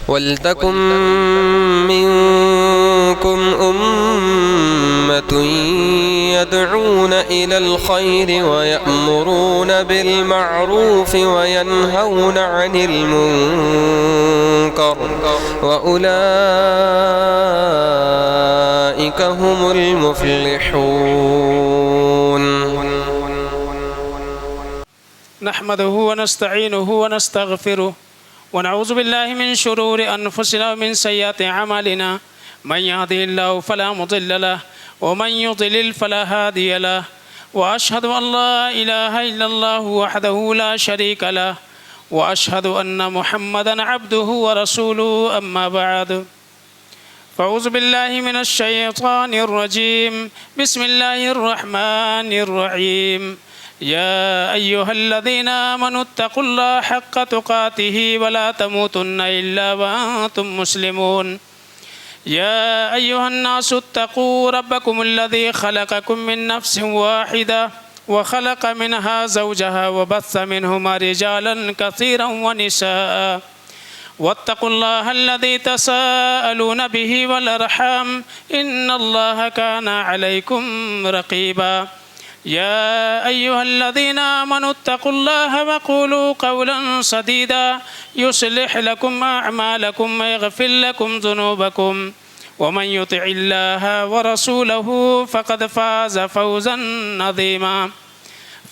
وَلْتَكُن مِّنكُمْ أُمَّةٌ يَدْعُونَ إِلَى الْخَيْرِ وَيَأْمُرُونَ بِالْمَعْرُوفِ وَيَنْهَوْنَ عَنِ الْمُنكَرِ وَأُولَئِكَ هُمُ الْمُفْلِحُونَ. نحمده ونستعينه ونستغفره ونعوذ بالله من شرور أنفسنا ومن سيئات أعمالنا. من يهده الله فلا مضل له ومن يضلل فلا هادي له. وأشهد أن لا إله إلا الله وحده لا شريك له وأشهد أن محمدا عبده ورسوله. أما بعد فأعوذ بالله من الشيطان الرجيم. بسم الله الرحمن الرحيم. يا أيها الذين آمنوا اتقوا الله حق تقاته ولا تموتن إلا وأنتم مسلمون. يا أيها الناس اتقوا ربكم الذي خلقكم من نفس واحدة وخلق منها زوجها وبث منهما رجالا كثيرا ونساء واتقوا الله الذي تساءلون به والأرحام إن الله كان عليكم رقيبا. يا أيها الذين آمنوا اتقوا الله وقولوا قولا سديدا يصلح لكم أعمالكم ويغفر لكم ذنوبكم ومن يطع الله ورسوله فقد فاز فوزا عظيما.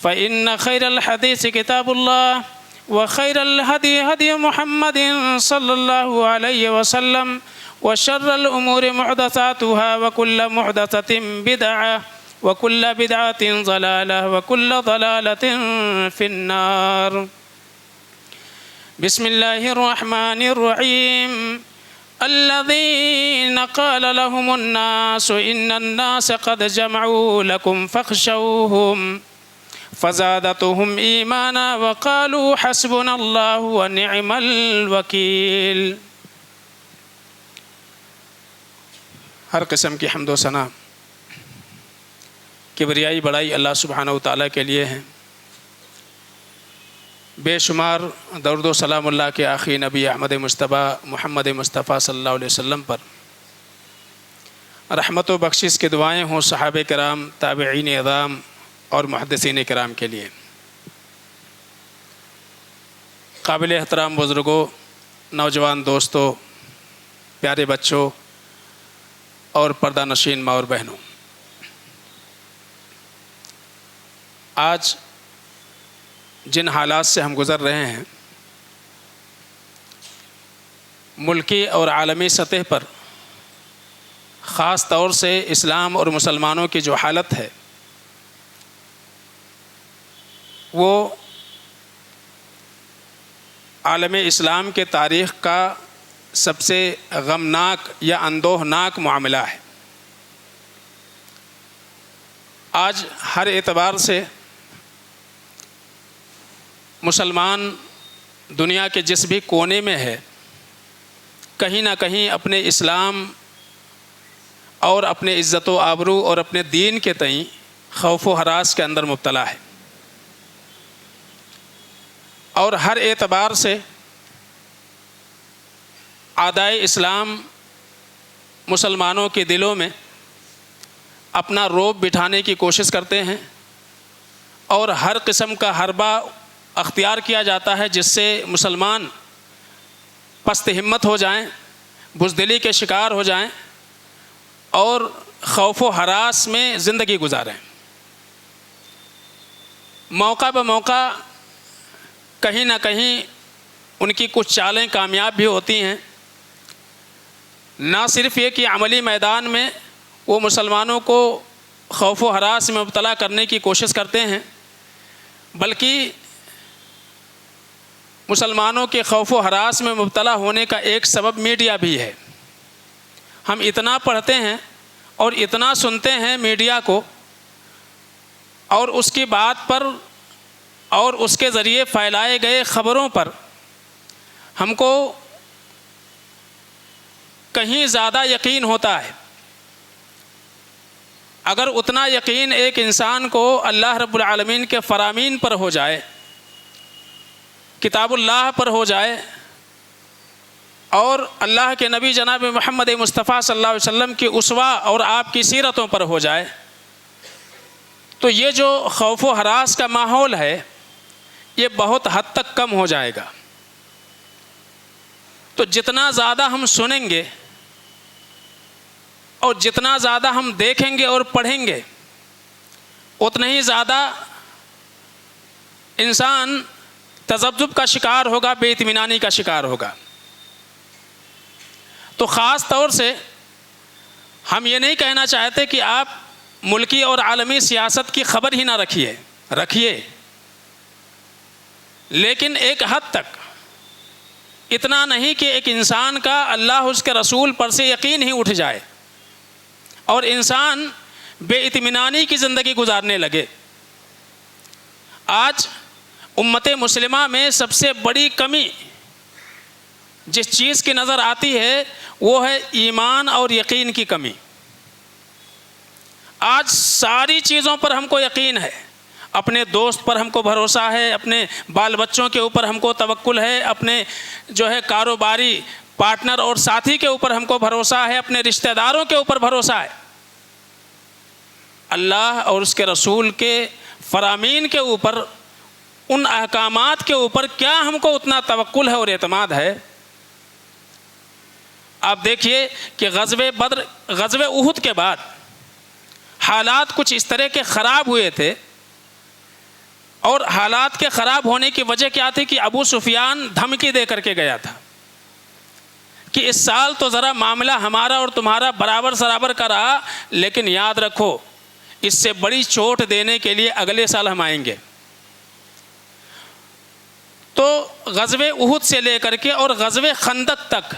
فإن خير الحديث كتاب الله وخير الهدي هدي محمد صلى الله عليه وسلم وشر الأمور محدثاتها وكل محدثة بدعة وكل بدعة ضلالة وكل ضلالة في النار. بسم الله الرحمن الرحيم. الذين قال لهم الناس إن الناس قد جمعوا لكم فاخشوهم فزادتهم إيمانا وقالوا حسبنا الله ونعم الوكيل. ہر قسم کی حمد و ثنا کبریائی بڑائی اللہ سبحانہ و تعالیٰ کے لیے ہیں. بے شمار درود و سلام اللہ کے آخری نبی احمد مصطفیٰ محمد مصطفیٰ صلی اللہ علیہ وسلم پر. رحمت و بخشش کی دعائیں ہوں صحابہ کرام، تابعین اعظام اور محدثین کرام کے لیے. قابل احترام بزرگوں، نوجوان دوستوں، پیارے بچوں اور پردہ نشین ماں اور بہنوں، آج جن حالات سے ہم گزر رہے ہیں، ملکی اور عالمی سطح پر خاص طور سے اسلام اور مسلمانوں کی جو حالت ہے وہ عالم اسلام کے تاریخ کا سب سے غمناک یا اندوہناک معاملہ ہے. آج ہر اعتبار سے مسلمان دنیا کے جس بھی کونے میں ہے، کہیں نہ کہیں اپنے اسلام اور اپنے عزت و آبرو اور اپنے دین کے تئیں خوف و ہراس کے اندر مبتلا ہے. اور ہر اعتبار سے اعدائے اسلام مسلمانوں کے دلوں میں اپنا رعب بٹھانے کی کوشش کرتے ہیں اور ہر قسم کا حربہ اختیار کیا جاتا ہے جس سے مسلمان پست ہمت ہو جائیں، بزدلی کے شکار ہو جائیں اور خوف و ہراس میں زندگی گزاریں. موقع بموقع کہیں نہ کہیں ان کی کچھ چالیں کامیاب بھی ہوتی ہیں. نہ صرف یہ کہ عملی میدان میں وہ مسلمانوں کو خوف و ہراس میں مبتلا کرنے کی کوشش کرتے ہیں، بلکہ مسلمانوں کے خوف و ہراس میں مبتلا ہونے کا ایک سبب میڈیا بھی ہے. ہم اتنا پڑھتے ہیں اور اتنا سنتے ہیں میڈیا کو، اور اس کی بات پر اور اس کے ذریعے پھیلائے گئے خبروں پر ہم کو کہیں زیادہ یقین ہوتا ہے. اگر اتنا یقین ایک انسان کو اللہ رب العالمین کے فرامین پر ہو جائے، کتاب اللہ پر ہو جائے اور اللہ کے نبی جناب محمد مصطفیٰ صلی اللہ علیہ وسلم کی اسوہ اور آپ کی سیرتوں پر ہو جائے تو یہ جو خوف و ہراس کا ماحول ہے یہ بہت حد تک کم ہو جائے گا. تو جتنا زیادہ ہم سنیں گے اور جتنا زیادہ ہم دیکھیں گے اور پڑھیں گے اتنا ہی زیادہ انسان تذبذب کا شکار ہوگا، بے اطمینانی کا شکار ہوگا. تو خاص طور سے ہم یہ نہیں کہنا چاہتے کہ آپ ملکی اور عالمی سیاست کی خبر ہی نہ رکھیے، لیکن ایک حد تک اتنا نہیں کہ ایک انسان کا اللہ اس کے رسول پر سے یقین ہی اٹھ جائے اور انسان بے اطمینانی کی زندگی گزارنے لگے. آج امت مسلمہ میں سب سے بڑی کمی جس چیز کی نظر آتی ہے وہ ہے ایمان اور یقین کی کمی. آج ساری چیزوں پر ہم کو یقین ہے، اپنے دوست پر ہم کو بھروسہ ہے، اپنے بال بچوں کے اوپر ہم کو توکل ہے، اپنے کاروباری پارٹنر اور ساتھی کے اوپر ہم کو بھروسہ ہے، اپنے رشتہ داروں کے اوپر بھروسہ ہے. اللہ اور اس کے رسول کے فرامین کے اوپر، ان احکامات کے اوپر کیا ہم کو اتنا توکل ہے اور اعتماد ہے؟ آپ دیکھیے کہ غزوہ احد کے بعد حالات کچھ اس طرح کے خراب ہوئے تھے، اور حالات کے خراب ہونے کی وجہ کیا تھی کہ ابو سفیان دھمکی دے کر کے گیا تھا کہ اس سال تو ذرا معاملہ ہمارا اور تمہارا برابر سرابر کا رہا، لیکن یاد رکھو اس سے بڑی چوٹ دینے کے لیے اگلے سال ہم آئیں گے. تو غزوہ احد سے لے کر کے اور غزوہ خندق تک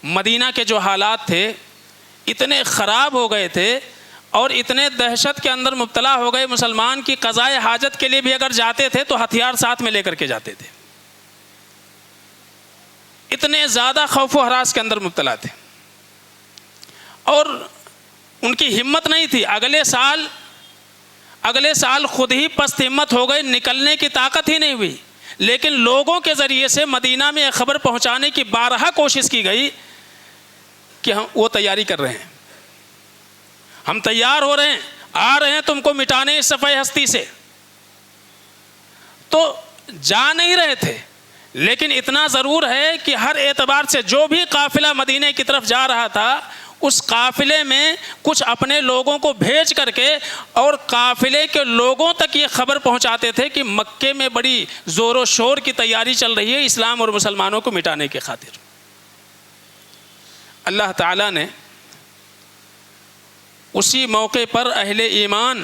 مدینہ کے جو حالات تھے اتنے خراب ہو گئے تھے اور اتنے دہشت کے اندر مبتلا ہو گئے، مسلمان کی قضائے حاجت کے لیے بھی اگر جاتے تھے تو ہتھیار ساتھ میں لے کر کے جاتے تھے. اتنے زیادہ خوف و ہراس کے اندر مبتلا تھے اور ان کی ہمت نہیں تھی. اگلے سال خود ہی پست ہمت ہو گئے، نکلنے کی طاقت ہی نہیں ہوئی. لیکن لوگوں کے ذریعے سے مدینہ میں خبر پہنچانے کی بارہا کوشش کی گئی کہ وہ تیاری کر رہے ہیں، ہم تیار ہو رہے ہیں، آ رہے ہیں تم کو مٹانے اس صفحہ ہستی سے. تو جا نہیں رہے تھے، لیکن اتنا ضرور ہے کہ ہر اعتبار سے جو بھی قافلہ مدینے کی طرف جا رہا تھا اس قافلے میں کچھ اپنے لوگوں کو بھیج کر کے اور قافلے کے لوگوں تک یہ خبر پہنچاتے تھے کہ مکے میں بڑی زور و شور کی تیاری چل رہی ہے اسلام اور مسلمانوں کو مٹانے کی خاطر. اللہ تعالیٰ نے اسی موقع پر اہل ایمان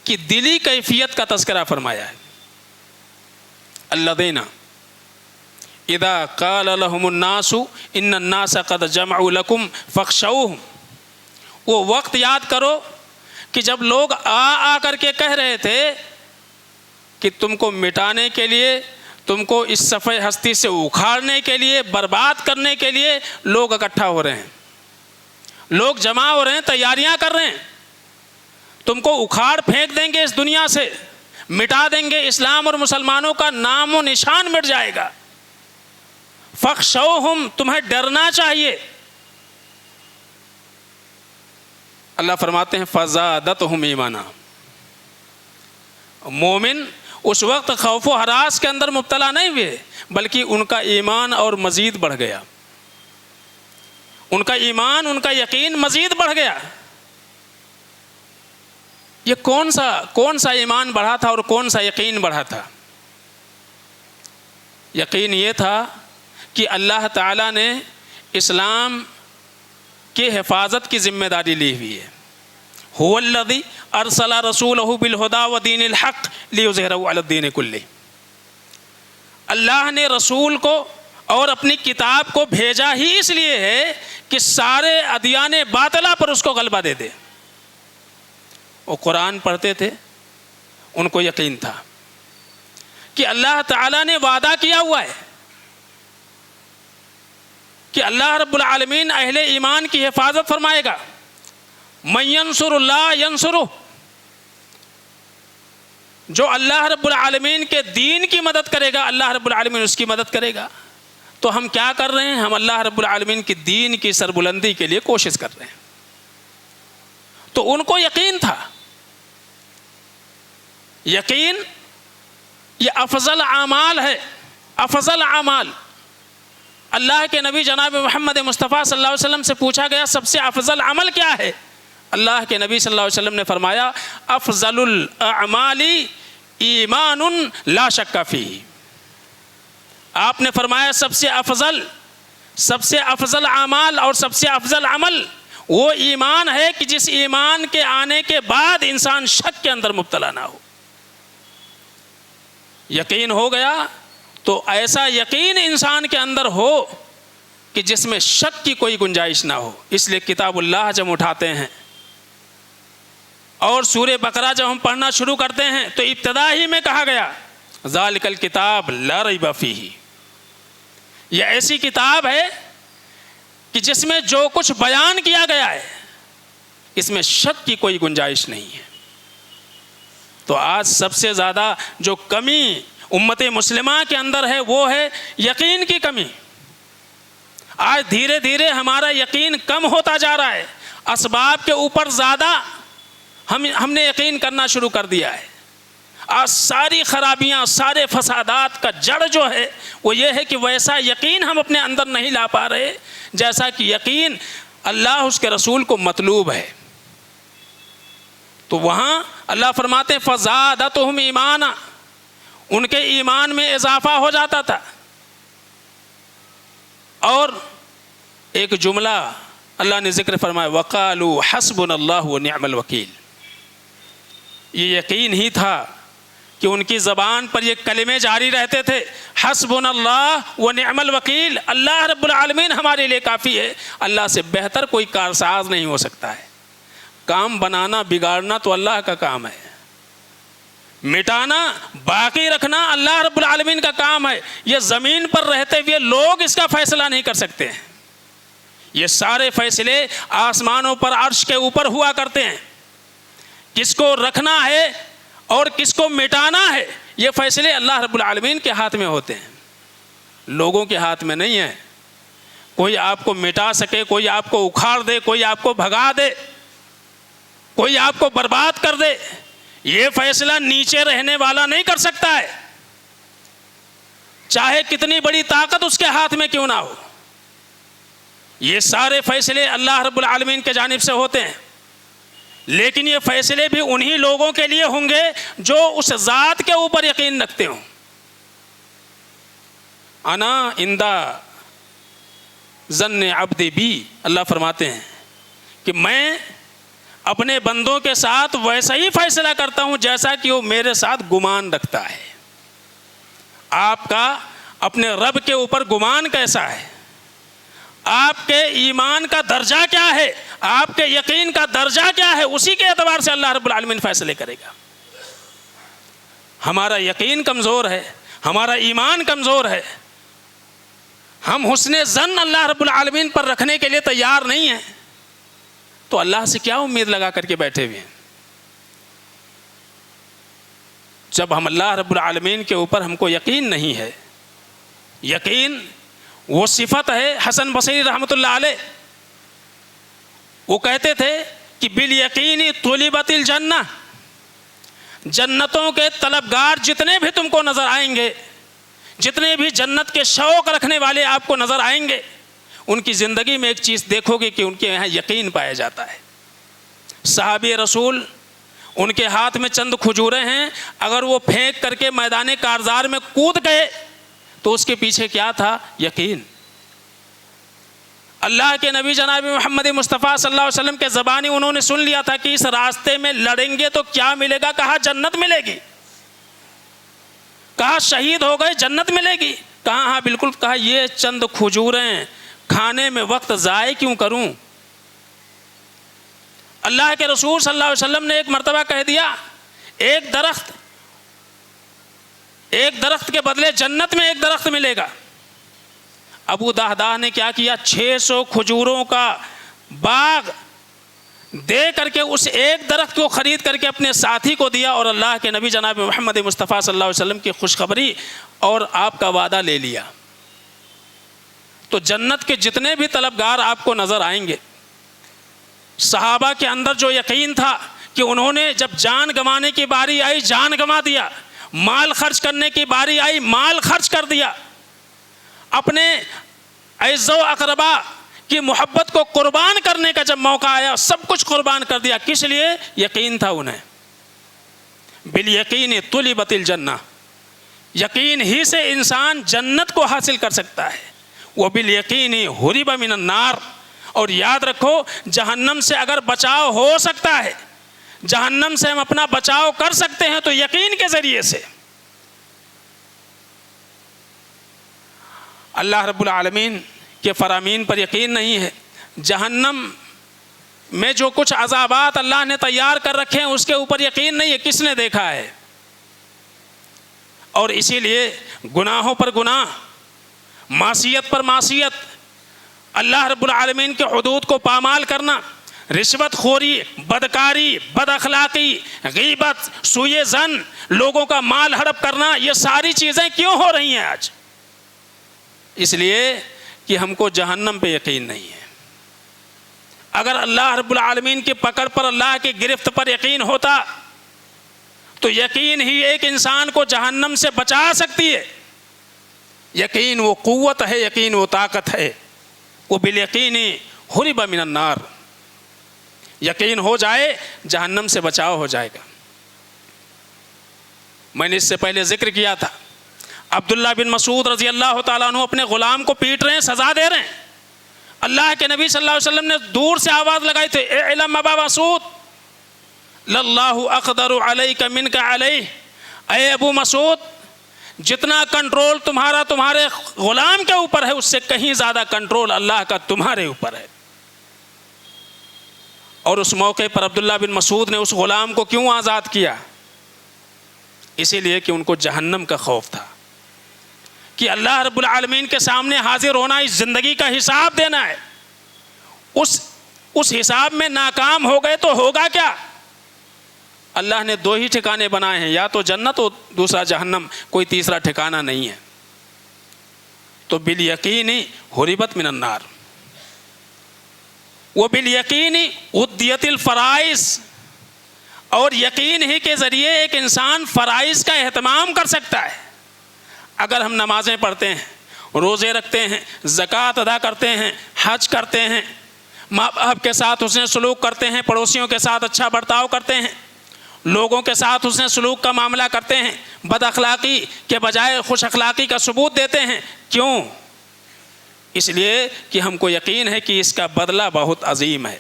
کی دلی کیفیت کا تذکرہ فرمایا ہے. الذین اذا قال لهم الناس ان الناس قد جمعوا لكم فاخشوهم. وہ وقت یاد کرو کہ جب لوگ آ کر کے کہہ رہے تھے کہ تم کو مٹانے کے لیے، تم کو اس صفحہ ہستی سے اکھاڑنے کے لیے، برباد کرنے کے لیے لوگ اکٹھا ہو رہے ہیں، لوگ جمع ہو رہے ہیں، تیاریاں کر رہے ہیں. تم کو اکھاڑ پھینک دیں گے اس دنیا سے، مٹا دیں گے، اسلام اور مسلمانوں کا نام و نشان مٹ جائے گا. فخشوہم، تمہیں ڈرنا چاہیے. اللہ فرماتے ہیں فزادتہم ایمانا. مومن اس وقت خوف و ہراس کے اندر مبتلا نہیں ہوئے، بلکہ ان کا ایمان اور مزید بڑھ گیا، ان کا ایمان، ان کا یقین مزید بڑھ گیا. یہ کون سا ایمان بڑھا تھا اور کون سا یقین بڑھا تھا؟ یقین یہ تھا کہ اللہ تعالیٰ نے اسلام کی حفاظت کی ذمہ داری لی ہوئی ہے. هو الذی ارسل رسولہ بالہدی ودین الحق لیظہرہ علی الدین کلہ. اللہ نے رسول کو اور اپنی کتاب کو بھیجا ہی اس لیے ہے کہ سارے ادیان باطلہ پر اس کو غلبہ دے دے. وہ قرآن پڑھتے تھے، ان کو یقین تھا کہ اللہ تعالیٰ نے وعدہ کیا ہوا ہے کہ اللہ رب العالمین اہل ایمان کی حفاظت فرمائے گا. من ینصر اللہ ینصرہ، جو اللہ رب العالمین کے دین کی مدد کرے گا اللہ رب العالمین اس کی مدد کرے گا. تو ہم کیا کر رہے ہیں؟ ہم اللہ رب العالمین کی دین کی سربلندی کے لیے کوشش کر رہے ہیں. تو ان کو یقین تھا. یقین یہ افضل اعمال ہے. افضل اعمال. اللہ کے نبی جناب محمد مصطفیٰ صلی اللہ علیہ وسلم سے پوچھا گیا سب سے افضل عمل کیا ہے؟ اللہ کے نبی صلی اللہ علیہ وسلم نے فرمایا افضل الاعمال ایمان لا شک فیہ. آپ نے فرمایا سب سے افضل اعمال اور سب سے افضل عمل وہ ایمان ہے کہ جس ایمان کے آنے کے بعد انسان شک کے اندر مبتلا نہ ہو. یقین ہو گیا تو ایسا یقین انسان کے اندر ہو کہ جس میں شک کی کوئی گنجائش نہ ہو. اس لیے کتاب اللہ جب اٹھاتے ہیں اور سورہ بقرہ جب ہم پڑھنا شروع کرتے ہیں تو ابتدا ہی میں کہا گیا ذالک الکتاب لا ریب فیہ. یہ ایسی کتاب ہے کہ جس میں جو کچھ بیان کیا گیا ہے اس میں شک کی کوئی گنجائش نہیں ہے. تو آج سب سے زیادہ جو کمی امت مسلمہ کے اندر ہے وہ ہے یقین کی کمی. آج دھیرے دھیرے ہمارا یقین کم ہوتا جا رہا ہے. اسباب کے اوپر زیادہ ہم نے یقین کرنا شروع کر دیا ہے. آج ساری خرابیاں سارے فسادات کا جڑ جو ہے وہ یہ ہے کہ ویسا یقین ہم اپنے اندر نہیں لا پا رہے جیسا کہ یقین اللہ اس کے رسول کو مطلوب ہے. تو وہاں اللہ فرماتے ہیں فزادتہم ایمانا. ان کے ایمان میں اضافہ ہو جاتا تھا. اور ایک جملہ اللہ نے ذکر فرمایا وقالوا حسبنا اللہ ونعم الوکیل. یہ یقین ہی تھا کہ ان کی زبان پر یہ کلمے جاری رہتے تھے حسبنا اللہ ونعم الوکیل. اللہ رب العالمین ہمارے لیے کافی ہے. اللہ سے بہتر کوئی کارساز نہیں ہو سکتا ہے. کام بنانا بگاڑنا تو اللہ کا کام ہے. مٹانا باقی رکھنا اللہ رب العالمین کا کام ہے. یہ زمین پر رہتے ہوئے لوگ اس کا فیصلہ نہیں کر سکتے ہیں. یہ سارے فیصلے آسمانوں پر عرش کے اوپر ہوا کرتے ہیں. کس کو رکھنا ہے اور کس کو مٹانا ہے یہ فیصلے اللہ رب العالمین کے ہاتھ میں ہوتے ہیں, لوگوں کے ہاتھ میں نہیں ہے. کوئی آپ کو مٹا سکے, کوئی آپ کو اکھاڑ دے, کوئی آپ کو بھگا دے, کوئی آپ کو برباد کر دے, یہ فیصلہ نیچے رہنے والا نہیں کر سکتا ہے, چاہے کتنی بڑی طاقت اس کے ہاتھ میں کیوں نہ ہو. یہ سارے فیصلے اللہ رب العالمین کے جانب سے ہوتے ہیں. لیکن یہ فیصلے بھی انہی لوگوں کے لیے ہوں گے جو اس ذات کے اوپر یقین رکھتے ہوں. انا عندہ ظن عبدی بی, اللہ فرماتے ہیں کہ میں اپنے بندوں کے ساتھ ویسا ہی فیصلہ کرتا ہوں جیسا کہ وہ میرے ساتھ گمان رکھتا ہے. آپ کا اپنے رب کے اوپر گمان کیسا ہے, آپ کے ایمان کا درجہ کیا ہے, آپ کے یقین کا درجہ کیا ہے, اسی کے اعتبار سے اللہ رب العالمین فیصلے کرے گا. ہمارا یقین کمزور ہے, ہمارا ایمان کمزور ہے, ہم حسن ظن اللہ رب العالمین پر رکھنے کے لیے تیار نہیں ہیں, تو اللہ سے کیا امید لگا کر کے بیٹھے ہوئے ہیں. جب ہم اللہ رب العالمین کے اوپر ہم کو یقین نہیں ہے, یقین وہ صفت ہے. حسن بصری رحمۃ اللہ علیہ وہ کہتے تھے کہ بالیقین طلبت الجنہ, جنتوں کے طلبگار جتنے بھی تم کو نظر آئیں گے, جتنے بھی جنت کے شوق رکھنے والے آپ کو نظر آئیں گے, ان کی زندگی میں ایک چیز دیکھو گے کہ ان کے یہاں یقین پایا جاتا ہے. صحابی رسول ان کے ہاتھ میں چند کھجوریں ہیں, اگر وہ پھینک کر کے میدان کارزار میں کود گئے تو اس کے پیچھے کیا تھا؟ یقین. اللہ کے نبی جناب محمد مصطفیٰ صلی اللہ علیہ وسلم کے زبانی انہوں نے سن لیا تھا کہ اس راستے میں لڑیں گے تو کیا ملے گا؟ کہا جنت ملے گی. کہا شہید ہو گئے جنت ملے گی؟ کہا ہاں بالکل. کہا یہ چند کھجوریں کھانے میں وقت ضائع کیوں کروں. اللہ کے رسول صلی اللہ علیہ وسلم نے ایک مرتبہ کہہ دیا ایک درخت کے بدلے جنت میں ایک درخت ملے گا. ابو دہدہ نے کیا کیا؟ 600 کھجوروں کا باغ دے کر کے اس ایک درخت کو خرید کر کے اپنے ساتھی کو دیا, اور اللہ کے نبی جناب محمد مصطفیٰ صلی اللہ علیہ وسلم کی خوشخبری اور آپ کا وعدہ لے لیا. تو جنت کے جتنے بھی طلبگار آپ کو نظر آئیں گے، صحابہ کے اندر جو یقین تھا کہ انہوں نے جب جان گنوانے کی باری آئی جان گنوا دیا، مال خرچ کرنے کی باری آئی مال خرچ کر دیا، اپنے اعز و اقربا کی محبت کو قربان کرنے کا جب موقع آیا سب کچھ قربان کر دیا. کس لیے؟ یقین تھا انہیں. بالیقین طلبت الجنہ، یقین ہی سے انسان جنت کو حاصل کر سکتا ہے. وبالیقین حرب من النار، اور یاد رکھو جہنم سے اگر بچاؤ ہو سکتا ہے، جہنم سے ہم اپنا بچاؤ کر سکتے ہیں تو یقین کے ذریعے سے. اللہ رب العالمین کے فرامین پر یقین نہیں ہے. جہنم میں جو کچھ عذابات اللہ نے تیار کر رکھے ہیں اس کے اوپر یقین نہیں ہے. کس نے دیکھا ہے؟ اور اسی لیے گناہوں پر گناہ، معصیت پر معصیت، اللہ رب العالمین کے حدود کو پامال کرنا، رشوت خوری، بدکاری، بد اخلاقی، غیبت، سوء ظن، لوگوں کا مال ہڑپ کرنا، یہ ساری چیزیں کیوں ہو رہی ہیں آج؟ اس لیے کہ ہم کو جہنم پہ یقین نہیں ہے. اگر اللہ رب العالمین کی پکڑ پر، اللہ کی گرفت پر یقین ہوتا تو یقین ہی ایک انسان کو جہنم سے بچا سکتی ہے. یقین وہ قوت ہے، یقین وہ طاقت ہے. وہ بالیقین حرب من النار، یقین ہو جائے جہنم سے بچاؤ ہو جائے گا. میں نے اس سے پہلے ذکر کیا تھا، عبداللہ بن مسعود رضی اللہ تعالیٰ عنہ اپنے غلام کو پیٹ رہے ہیں، سزا دے رہے ہیں. اللہ کے نبی صلی اللہ علیہ وسلم نے دور سے آواز لگائی تھی، اعلم ابا مسعود للہ اقدر علیک منک علیہ، اے ابو مسعود جتنا کنٹرول تمہارے غلام کے اوپر ہے اس سے کہیں زیادہ کنٹرول اللہ کا تمہارے اوپر ہے. اور اس موقع پر عبداللہ بن مسعود نے اس غلام کو کیوں آزاد کیا؟ اسی لیے کہ ان کو جہنم کا خوف تھا کہ اللہ رب العالمین کے سامنے حاضر ہونا، اس زندگی کا حساب دینا ہے. اس حساب میں ناکام ہو گئے تو ہوگا کیا؟ اللہ نے دو ہی ٹھکانے بنائے ہیں، یا تو جنت اور دوسرا جہنم، کوئی تیسرا ٹھکانہ نہیں ہے. تو بالیقین حربت من النار، وبالیقین عدیت الفرائض، اور یقین ہی کے ذریعے ایک انسان فرائض کا اہتمام کر سکتا ہے. اگر ہم نمازیں پڑھتے ہیں، روزے رکھتے ہیں، زکوٰۃ ادا کرتے ہیں، حج کرتے ہیں، ماں باپ کے ساتھ حسن سلوک کرتے ہیں، پڑوسیوں کے ساتھ اچھا برتاؤ کرتے ہیں، لوگوں کے ساتھ حسن سلوک کا معاملہ کرتے ہیں، بد اخلاقی کے بجائے خوش اخلاقی کا ثبوت دیتے ہیں، کیوں؟ اس لیے کہ ہم کو یقین ہے کہ اس کا بدلہ بہت عظیم ہے.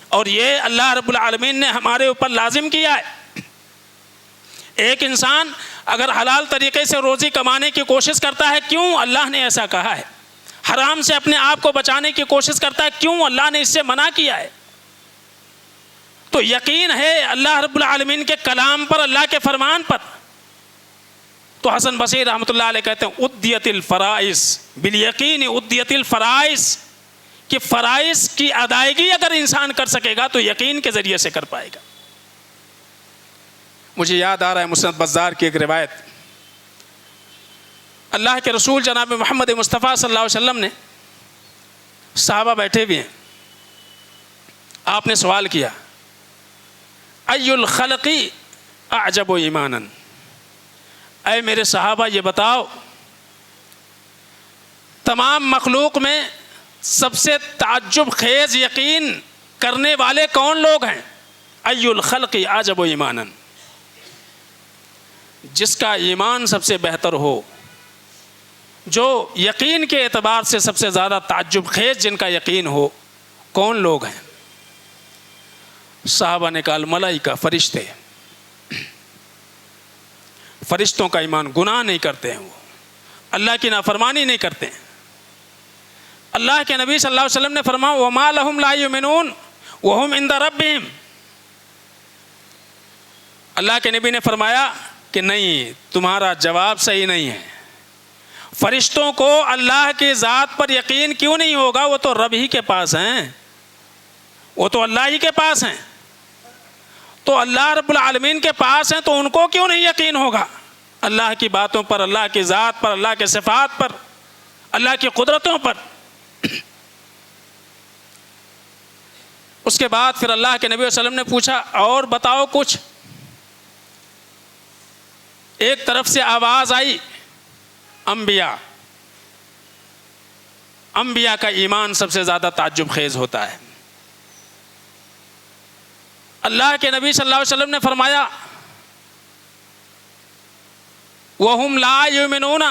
اور یہ اللہ رب العالمین نے ہمارے اوپر لازم کیا ہے. ایک انسان اگر حلال طریقے سے روزی کمانے کی کوشش کرتا ہے، کیوں اللہ نے ایسا کہا ہے؟ حرام سے اپنے آپ کو بچانے کی کوشش کرتا ہے، کیوں اللہ نے اس سے منع کیا ہے؟ تو یقین ہے اللہ رب العالمین کے کلام پر، اللہ کے فرمان پر. تو حسن بصری رحمۃ اللہ علیہ کہتے ہیں عدیت الفرائض، بالیقین عدیت الفرائض، کہ فرائض کی ادائیگی اگر انسان کر سکے گا تو یقین کے ذریعے سے کر پائے گا. مجھے یاد آ رہا ہے مسند بزار کی ایک روایت، اللہ کے رسول جناب محمد مصطفیٰ صلی اللہ علیہ وسلم نے، صحابہ بیٹھے ہوئے ہیں، آپ نے سوال کیا ای الخلق اعجب ایمانا، اے میرے صحابہ یہ بتاؤ تمام مخلوق میں سب سے تعجب خیز یقین کرنے والے کون لوگ ہیں؟ ای الخلق اعجب ایمانا، جس کا ایمان سب سے بہتر ہو، جو یقین کے اعتبار سے سب سے زیادہ تعجب خیز جن کا یقین ہو، کون لوگ ہیں؟ صحابہ نے کہا الملائکہ، فرشتے. فرشتوں کا ایمان، گناہ نہیں کرتے ہیں، وہ اللہ کی نافرمانی نہیں کرتے ہیں. اللہ کے نبی صلی اللہ علیہ وسلم نے فرمایا وما لهم لا یؤمنون وهم عند ربهم. اللہ کے نبی نے فرمایا کہ نہیں، تمہارا جواب صحیح نہیں ہے. فرشتوں کو اللہ کی ذات پر یقین کیوں نہیں ہوگا؟ وہ تو رب ہی کے پاس ہیں، وہ تو اللہ ہی کے پاس ہیں. تو اللہ رب العالمین کے پاس ہیں تو ان کو کیوں نہیں یقین ہوگا؟ اللہ کی باتوں پر، اللہ کی ذات پر، اللہ کے صفات پر، اللہ کی قدرتوں پر۔ اس کے بعد پھر اللہ کے نبی صلی اللہ علیہ وسلم نے پوچھا اور بتاؤ کچھ۔ ایک طرف سے آواز آئی انبیاء کا ایمان سب سے زیادہ تعجب خیز ہوتا ہے۔ اللہ کے نبی صلی اللہ علیہ وسلم نے فرمایا وَهُمْ لَا يُؤْمِنُونَ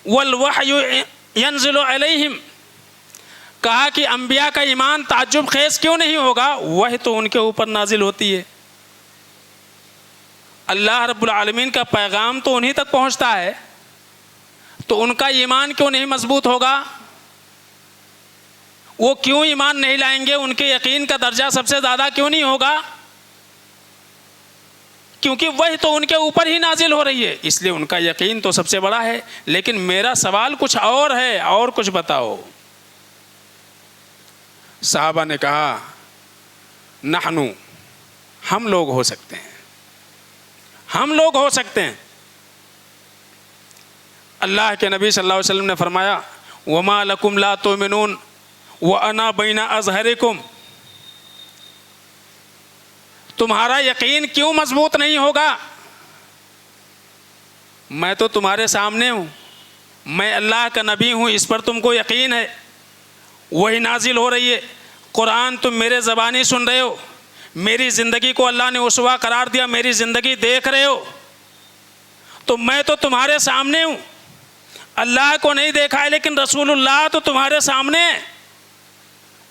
وَالْوَحْيُ يَنزِلُ عَلَيْهِمْ، کہا کہ انبیاء کا ایمان تعجب خیز کیوں نہیں ہوگا، وحی تو ان کے اوپر نازل ہوتی ہے، اللہ رب العالمین کا پیغام تو انہی تک پہنچتا ہے، تو ان کا ایمان کیوں نہیں مضبوط ہوگا، وہ کیوں ایمان نہیں لائیں گے، ان کے یقین کا درجہ سب سے زیادہ کیوں نہیں ہوگا، کیونکہ وحی تو ان کے اوپر ہی نازل ہو رہی ہے، اس لیے ان کا یقین تو سب سے بڑا ہے۔ لیکن میرا سوال کچھ اور ہے، اور کچھ بتاؤ۔ صحابہ نے کہا نحنو، ہم لوگ ہو سکتے ہیں، ہم لوگ ہو سکتے ہیں۔ اللہ کے نبی صلی اللہ علیہ وسلم نے فرمایا وما لکم لا تؤمنون وانا بین اظہرکم، تمہارا یقین کیوں مضبوط نہیں ہوگا، میں تو تمہارے سامنے ہوں، میں اللہ کا نبی ہوں، اس پر تم کو یقین ہے، وہی نازل ہو رہی ہے، قرآن تم میرے زبانی سن رہے ہو، میری زندگی کو اللہ نے اسوہ قرار دیا، میری زندگی دیکھ رہے ہو، تو میں تو تمہارے سامنے ہوں، اللہ کو نہیں دیکھا ہے لیکن رسول اللہ تو تمہارے سامنے ہے۔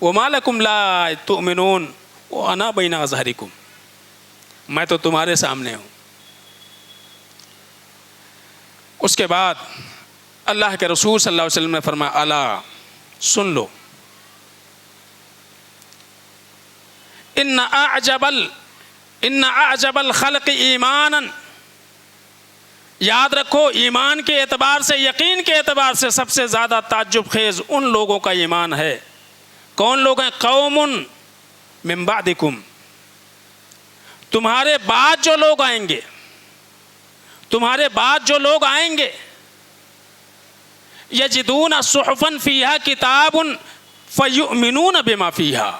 وما لکم لا تؤمنون وانا بین اظہرکم، میں تو تمہارے سامنے ہوں۔ اس کے بعد اللہ کے رسول صلی اللہ علیہ وسلم نے فرمایا الا، سن لو، ان اعجب الخلق ایمانا، یاد رکھو ایمان کے اعتبار سے، یقین کے اعتبار سے سب سے زیادہ تعجب خیز ان لوگوں کا ایمان ہے۔ کون لوگ ہیں؟ قوم من بعدکم، تمہارے بعد جو لوگ آئیں گے، تمہارے بعد جو لوگ آئیں گے، یجدون صحفا فیہا کتاب فیؤمنون بما فیہا،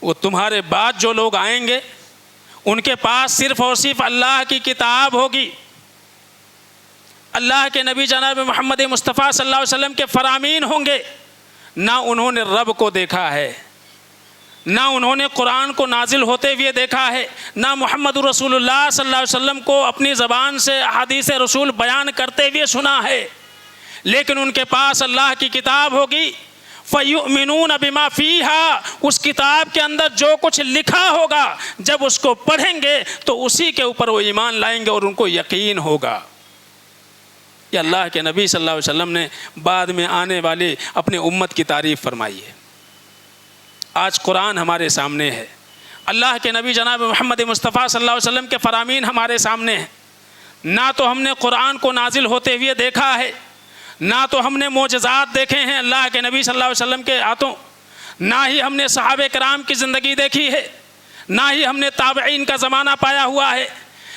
وہ تمہارے بعد جو لوگ آئیں گے ان کے پاس صرف اور صرف اللہ کی کتاب ہوگی، اللہ کے نبی جناب محمد مصطفیٰ صلی اللہ علیہ وسلم کے فرامین ہوں گے، نہ انہوں نے رب کو دیکھا ہے، نہ انہوں نے قرآن کو نازل ہوتے ہوئے دیکھا ہے، نہ محمد رسول اللہ صلی اللہ علیہ وسلم کو اپنی زبان سے احادیث رسول بیان کرتے ہوئے سنا ہے، لیکن ان کے پاس اللہ کی کتاب ہوگی، فَيُؤْمِنُونَ بِمَا فِيهَا، اس کتاب کے اندر جو کچھ لکھا ہوگا جب اس کو پڑھیں گے تو اسی کے اوپر وہ ایمان لائیں گے اور ان کو یقین ہوگا۔ یہ اللہ کے نبی صلی اللہ علیہ وسلم نے بعد میں آنے والی اپنی امت کی تعریف فرمائی ہے۔ آج قرآن ہمارے سامنے ہے، اللہ کے نبی جناب محمد مصطفیٰ صلی اللہ علیہ وسلم کے فرامین ہمارے سامنے ہیں، نہ تو ہم نے قرآن کو نازل ہوتے ہوئے دیکھا ہے، نہ تو ہم نے معجزات دیکھے ہیں اللہ کے نبی صلی اللہ علیہ وسلم کے ہاتھوں، نہ ہی ہم نے صحابہ کرام کی زندگی دیکھی ہے، نہ ہی ہم نے تابعین کا زمانہ پایا ہوا ہے،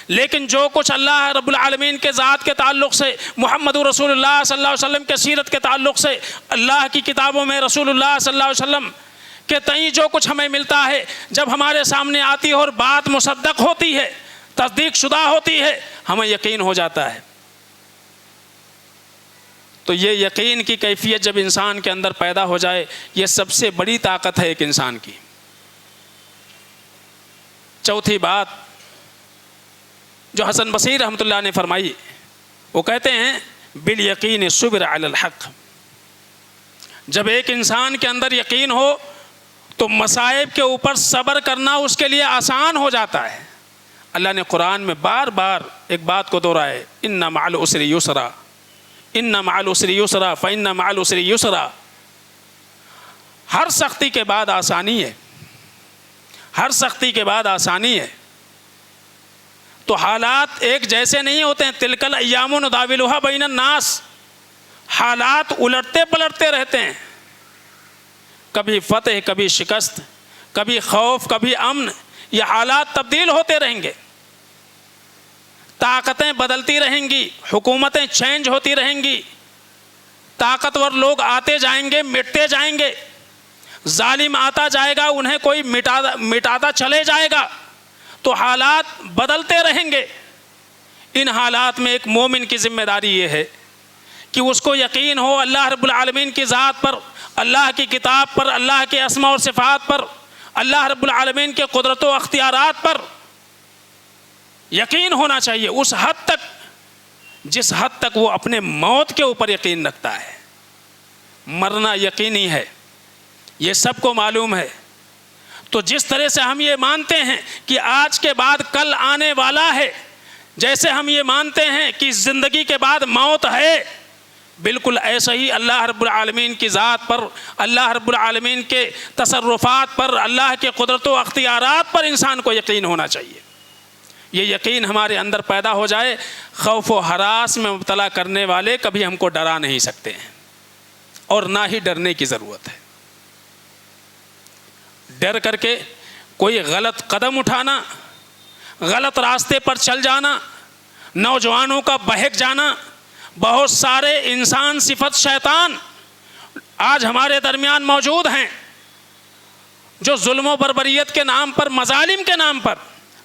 لیکن جو کچھ اللہ رب العالمین کے ذات کے تعلق سے، محمد رسول اللہ صلی اللہ علیہ وسلم کے سیرت کے تعلق سے، اللہ کی کتابوں میں رسول اللہ صلی اللہ علیہ وسلم کے تئیں جو کچھ ہمیں ملتا ہے، جب ہمارے سامنے آتی ہے اور بات مصدق ہوتی ہے، تصدیق شدہ ہوتی ہے، ہمیں یقین ہو جاتا ہے۔ تو یہ یقین کی کیفیت جب انسان کے اندر پیدا ہو جائے، یہ سب سے بڑی طاقت ہے ایک انسان کی۔ چوتھی بات جو حسن بصری رحمۃ اللہ نے فرمائی، وہ کہتے ہیں بالیقین صبر علی الحق، جب ایک انسان کے اندر یقین ہو تو مصائب کے اوپر صبر کرنا اس کے لیے آسان ہو جاتا ہے۔ اللہ نے قرآن میں بار بار ایک بات کو دہرایا ہے، ان مع العسر یسرا، ان مع العسر یسرا فان مع العسر یسرا، ہر سختی کے بعد آسانی ہے، ہر سختی کے بعد آسانی ہے۔ تو حالات ایک جیسے نہیں ہوتے ہیں، تلک الایام نداولها بین الناس، حالات الٹتے پلٹتے رہتے ہیں، کبھی فتح کبھی شکست، کبھی خوف کبھی امن، یہ حالات تبدیل ہوتے رہیں گے، طاقتیں بدلتی رہیں گی، حکومتیں چینج ہوتی رہیں گی، طاقتور لوگ آتے جائیں گے، مٹتے جائیں گے، ظالم آتا جائے گا، انہیں کوئی مٹاتا چلے جائے گا، تو حالات بدلتے رہیں گے۔ ان حالات میں ایک مومن کی ذمہ داری یہ ہے کہ اس کو یقین ہو اللہ رب العالمین کی ذات پر، اللہ کی کتاب پر، اللہ کے اسماء اور صفات پر، اللہ رب العالمین کے قدرت و اختیارات پر یقین ہونا چاہیے، اس حد تک جس حد تک وہ اپنے موت کے اوپر یقین رکھتا ہے۔ مرنا یقینی ہے، یہ سب کو معلوم ہے۔ تو جس طرح سے ہم یہ مانتے ہیں کہ آج کے بعد کل آنے والا ہے، جیسے ہم یہ مانتے ہیں کہ زندگی کے بعد موت ہے، بالکل ایسا ہی اللہ رب العالمین کی ذات پر، اللہ رب العالمین کے تصرفات پر، اللہ کے قدرت و اختیارات پر انسان کو یقین ہونا چاہیے۔ یہ یقین ہمارے اندر پیدا ہو جائے، خوف و ہراس میں مبتلا کرنے والے کبھی ہم کو ڈرا نہیں سکتے ہیں، اور نہ ہی ڈرنے کی ضرورت ہے۔ ڈر کر کے کوئی غلط قدم اٹھانا، غلط راستے پر چل جانا، نوجوانوں کا بہک جانا، بہت سارے انسان صفت شیطان آج ہمارے درمیان موجود ہیں جو ظلم و بربریت کے نام پر، مظالم کے نام پر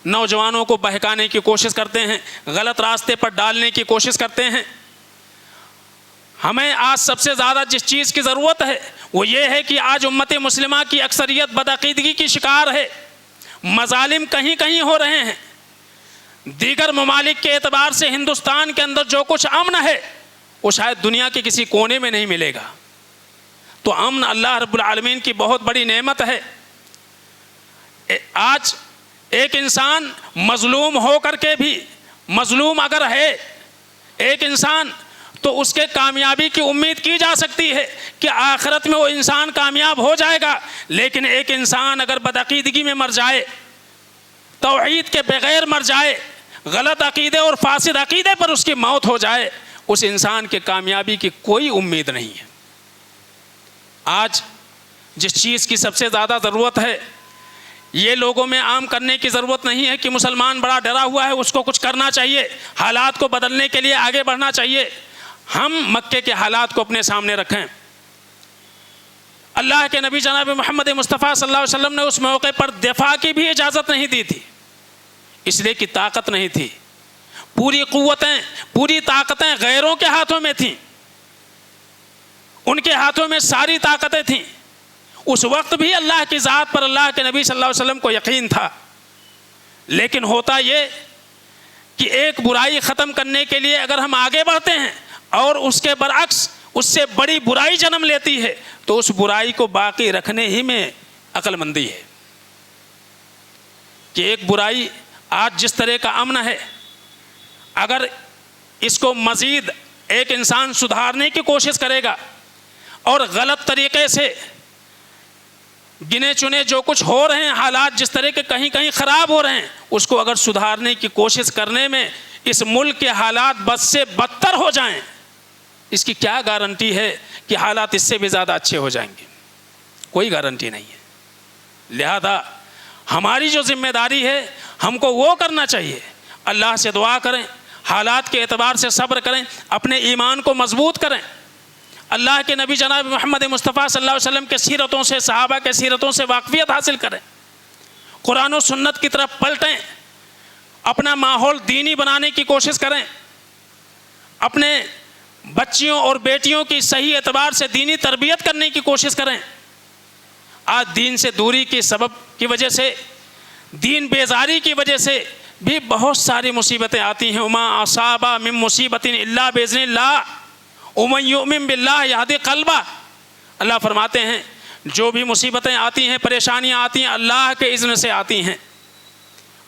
نوجوانوں کو بہکانے کی کوشش کرتے ہیں، غلط راستے پر ڈالنے کی کوشش کرتے ہیں۔ ہمیں آج سب سے زیادہ جس چیز کی ضرورت ہے وہ یہ ہے کہ آج امت مسلمہ کی اکثریت بدعقیدگی کی شکار ہے، مظالم کہیں کہیں ہو رہے ہیں۔ دیگر ممالک کے اعتبار سے ہندوستان کے اندر جو کچھ امن ہے وہ شاید دنیا کے کسی کونے میں نہیں ملے گا۔ تو امن اللہ رب العالمین کی بہت بڑی نعمت ہے۔ آج ایک انسان مظلوم ہو کر کے بھی، مظلوم اگر ہے ایک انسان، تو اس کے کامیابی کی امید کی جا سکتی ہے کہ آخرت میں وہ انسان کامیاب ہو جائے گا۔ لیکن ایک انسان اگر بدعقیدگی میں مر جائے، توحید کے بغیر مر جائے، غلط عقیدے اور فاسد عقیدے پر اس کی موت ہو جائے، اس انسان کے کامیابی کی کوئی امید نہیں ہے۔ آج جس چیز کی سب سے زیادہ ضرورت ہے، یہ لوگوں میں عام کرنے کی ضرورت نہیں ہے کہ مسلمان بڑا ڈرا ہوا ہے، اس کو کچھ کرنا چاہیے، حالات کو بدلنے کے لیے آگے بڑھنا چاہیے۔ ہم مکے کے حالات کو اپنے سامنے رکھیں۔ اللہ کے نبی جناب محمد مصطفیٰ صلی اللہ علیہ وسلم نے اس موقع پر دفاع کی بھی اجازت نہیں دی تھی، اس لیے کہ طاقت نہیں تھی۔ پوری قوتیں، پوری طاقتیں غیروں کے ہاتھوں میں تھیں، ان کے ہاتھوں میں ساری طاقتیں تھیں۔ اس وقت بھی اللہ کی ذات پر اللہ کے نبی صلی اللہ علیہ وسلم کو یقین تھا، لیکن ہوتا یہ کہ ایک برائی ختم کرنے کے لیے اگر ہم آگے بڑھتے ہیں اور اس کے برعکس اس سے بڑی برائی جنم لیتی ہے، تو اس برائی کو باقی رکھنے ہی میں عقل مندی ہے۔ کہ ایک برائی آج جس طرح کا امن ہے، اگر اس کو مزید ایک انسان سدھارنے کی کوشش کرے گا اور غلط طریقے سے گنے چنے جو کچھ ہو رہے ہیں حالات، جس طرح کے کہیں کہیں خراب ہو رہے ہیں، اس کو اگر سدھارنے کی کوشش کرنے میں اس ملک کے حالات بد سے بدتر ہو جائیں، اس کی کیا گارنٹی ہے کہ حالات اس سے بھی زیادہ اچھے ہو جائیں گے؟ کوئی گارنٹی نہیں ہے۔ لہذا ہماری جو ذمہ داری ہے ہم کو وہ کرنا چاہیے، اللہ سے دعا کریں، حالات کے اعتبار سے صبر کریں، اپنے ایمان کو مضبوط کریں، اللہ کے نبی جناب محمد مصطفیٰ صلی اللہ علیہ وسلم کے سیرتوں سے، صحابہ کے سیرتوں سے واقفیت حاصل کریں، قرآن و سنت کی طرف پلٹیں، اپنا ماحول دینی بنانے کی کوشش کریں، اپنے بچیوں اور بیٹیوں کی صحیح اعتبار سے دینی تربیت کرنے کی کوشش کریں۔ آج دین سے دوری کی سبب کی وجہ سے، دین بیزاری کی وجہ سے بھی بہت ساری مصیبتیں آتی ہیں۔ وما اصاب من مصیبت الا باذن اللہ ومن یؤمن باللہ یہدی قلبہ، اللہ فرماتے ہیں جو بھی مصیبتیں آتی ہیں، پریشانیاں آتی ہیں، اللہ کے اذن سے آتی ہیں۔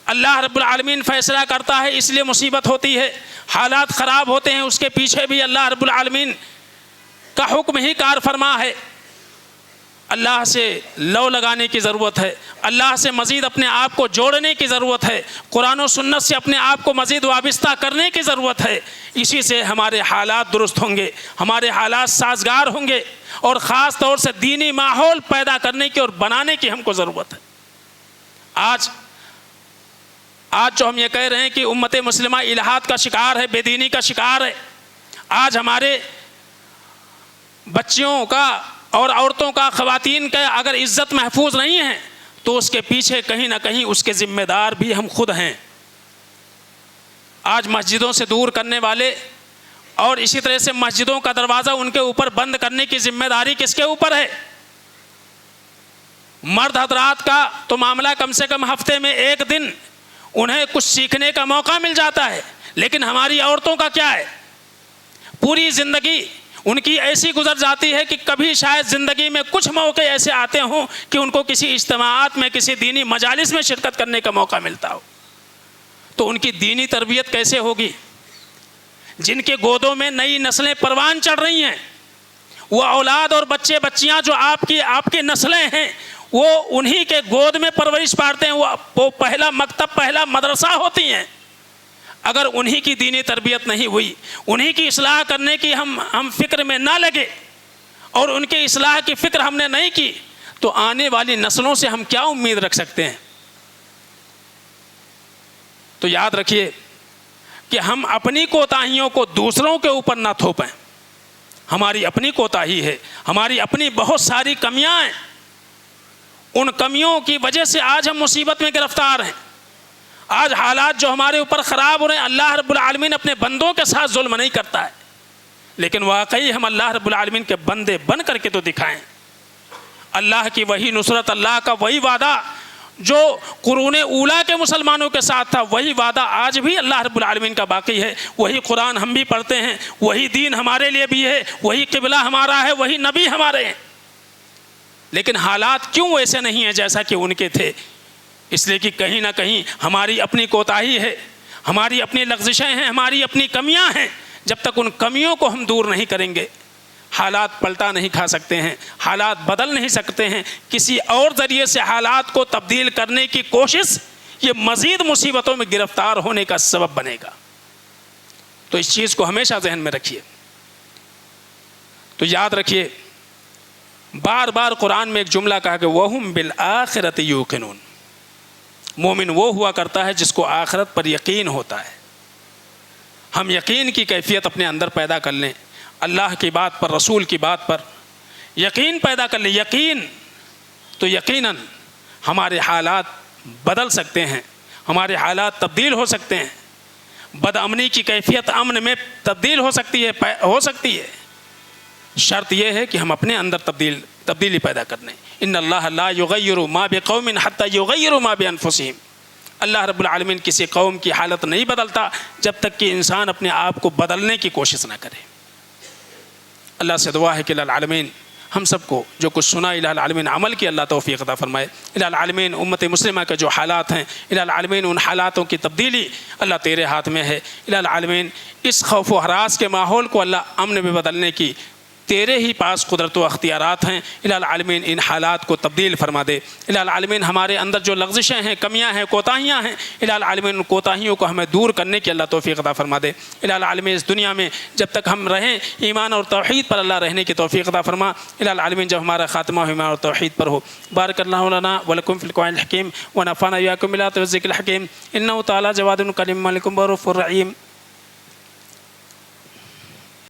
اللہ رب العالمین فیصلہ کرتا ہے، اس لیے مصیبت ہوتی ہے، حالات خراب ہوتے ہیں، اس کے پیچھے بھی اللہ رب العالمین کا حکم ہی کار فرما ہے۔ اللہ سے لو لگانے کی ضرورت ہے، اللہ سے مزید اپنے آپ کو جوڑنے کی ضرورت ہے، قرآن و سنت سے اپنے آپ کو مزید وابستہ کرنے کی ضرورت ہے۔ اسی سے ہمارے حالات درست ہوں گے، ہمارے حالات سازگار ہوں گے، اور خاص طور سے دینی ماحول پیدا کرنے کی اور بنانے کی ہم کو ضرورت ہے۔ آج جو ہم یہ کہہ رہے ہیں کہ امت مسلمہ الحاد کا شکار ہے، بے دینی کا شکار ہے، آج ہمارے بچیوں کا اور عورتوں کا، خواتین کا اگر عزت محفوظ نہیں ہے تو اس کے پیچھے کہیں نہ کہیں اس کے ذمہ دار بھی ہم خود ہیں۔ آج مسجدوں سے دور کرنے والے اور اسی طرح سے مسجدوں کا دروازہ ان کے اوپر بند کرنے کی ذمہ داری کس کے اوپر ہے؟ مرد حضرات کا تو معاملہ کم سے کم ہفتے میں ایک دن انہیں کچھ سیکھنے کا موقع مل جاتا ہے، لیکن ہماری عورتوں کا کیا ہے؟ پوری زندگی ان کی ایسی گزر جاتی ہے کہ کبھی شاید زندگی میں کچھ موقع ایسے آتے ہوں کہ ان کو کسی اجتماعات میں، کسی دینی مجالس میں شرکت کرنے کا موقع ملتا ہو، تو ان کی دینی تربیت کیسے ہوگی؟ جن کے گودوں میں نئی نسلیں پروان چڑھ رہی ہیں، وہ اولاد اور بچے بچیاں جو آپ کی نسلیں ہیں، وہ انہی کے گود میں پرورش پاتے ہیں، وہ پہلا مکتب، پہلا مدرسہ ہوتی ہیں۔ اگر انہی کی دینی تربیت نہیں ہوئی، انہی کی اصلاح کرنے کی ہم فکر میں نہ لگے اور ان کے اصلاح کی فکر ہم نے نہیں کی، تو آنے والی نسلوں سے ہم کیا امید رکھ سکتے ہیں؟ تو یاد رکھیے کہ ہم اپنی کوتاہیوں کو دوسروں کے اوپر نہ تھوپیں۔ ہماری اپنی کوتاہی ہے، ہماری اپنی بہت ساری کمیاں ہیں، ان کمیوں کی وجہ سے آج ہم مصیبت میں گرفتار ہیں۔ آج حالات جو ہمارے اوپر خراب ہو رہے ہیں، اللہ رب العالمین اپنے بندوں کے ساتھ ظلم نہیں کرتا ہے، لیکن واقعی ہم اللہ رب العالمین کے بندے بن کر کے تو دکھائیں۔ اللہ کی وہی نصرت، اللہ کا وہی وعدہ جو قرون اولیٰ کے مسلمانوں کے ساتھ تھا، وہی وعدہ آج بھی اللہ رب العالمین کا باقی ہے۔ وہی قرآن ہم بھی پڑھتے ہیں، وہی دین ہمارے لیے بھی ہے، وہی قبلہ ہمارا ہے، وہی نبی ہمارے ہیں، لیکن حالات کیوں ویسے نہیں ہیں جیسا کہ ان کے تھے؟ اس لیے کہ کہیں نہ کہیں ہماری اپنی کوتاہی ہے، ہماری اپنی لغزشیں ہیں، ہماری اپنی کمیاں ہیں۔ جب تک ان کمیوں کو ہم دور نہیں کریں گے، حالات پلٹا نہیں کھا سکتے ہیں، حالات بدل نہیں سکتے ہیں۔ کسی اور ذریعے سے حالات کو تبدیل کرنے کی کوشش یہ مزید مصیبتوں میں گرفتار ہونے کا سبب بنے گا۔ تو اس چیز کو ہمیشہ ذہن میں رکھیے۔ تو یاد رکھیے، بار بار قرآن میں ایک جملہ کہا کہ وَهُمْ بِالْآخِرَةِ يُوقِنُونَ، مومن وہ ہوا کرتا ہے جس کو آخرت پر یقین ہوتا ہے۔ ہم یقین کی کیفیت اپنے اندر پیدا کر لیں، اللہ کی بات پر، رسول کی بات پر یقین پیدا کر لیں۔ یقین تو یقیناً ہمارے حالات بدل سکتے ہیں، ہمارے حالات تبدیل ہو سکتے ہیں، بد امنی کی کیفیت امن میں تبدیل ہو سکتی ہے۔ شرط یہ ہے کہ ہم اپنے اندر تبدیلی پیدا کر لیں۔ ان اللہ لا یغیر ما بقوم حتی یغیروا ما بانفسہم، اللہ رب العالمین کسی قوم کی حالت نہیں بدلتا جب تک کہ انسان اپنے آپ کو بدلنے کی کوشش نہ کرے۔ اللہ سے دعا ہے کہ العالمین ہم سب کو جو کچھ سنا العالمین عمل کی اللہ توفیق عطا فرمائے۔ العالمین امت مسلمہ کے جو حالات ہیں العالمین ان حالاتوں کی تبدیلی اللہ تیرے ہاتھ میں ہے۔ العالمین اس خوف و ہراس کے ماحول کو اللہ امن میں بدلنے کی تیرے ہی پاس قدرت و اختیارات ہیں۔ العالمین ان حالات کو تبدیل فرما دے۔ العالمین ہمارے اندر جو لغزشیں ہیں، کمیاں ہیں، کوتاہیاں ہیں، العالمین ان کوتاہیوں کو ہمیں دور کرنے کی اللہ توفیق عطا فرما دے۔ العالمین اس دنیا میں جب تک ہم رہیں ایمان اور توحید پر اللہ رہنے کی توفیق عطا فرما۔ العالمین جب ہمارا خاتمہ ایمان اور توحید پر ہو۔ بارک اللہ لنا ولکم فی القرآن الحکیم ونفعنا وإياکم بالآیات والذکر الحکیم، انہ تعالی جواد کریم ملک رؤوف رحیم۔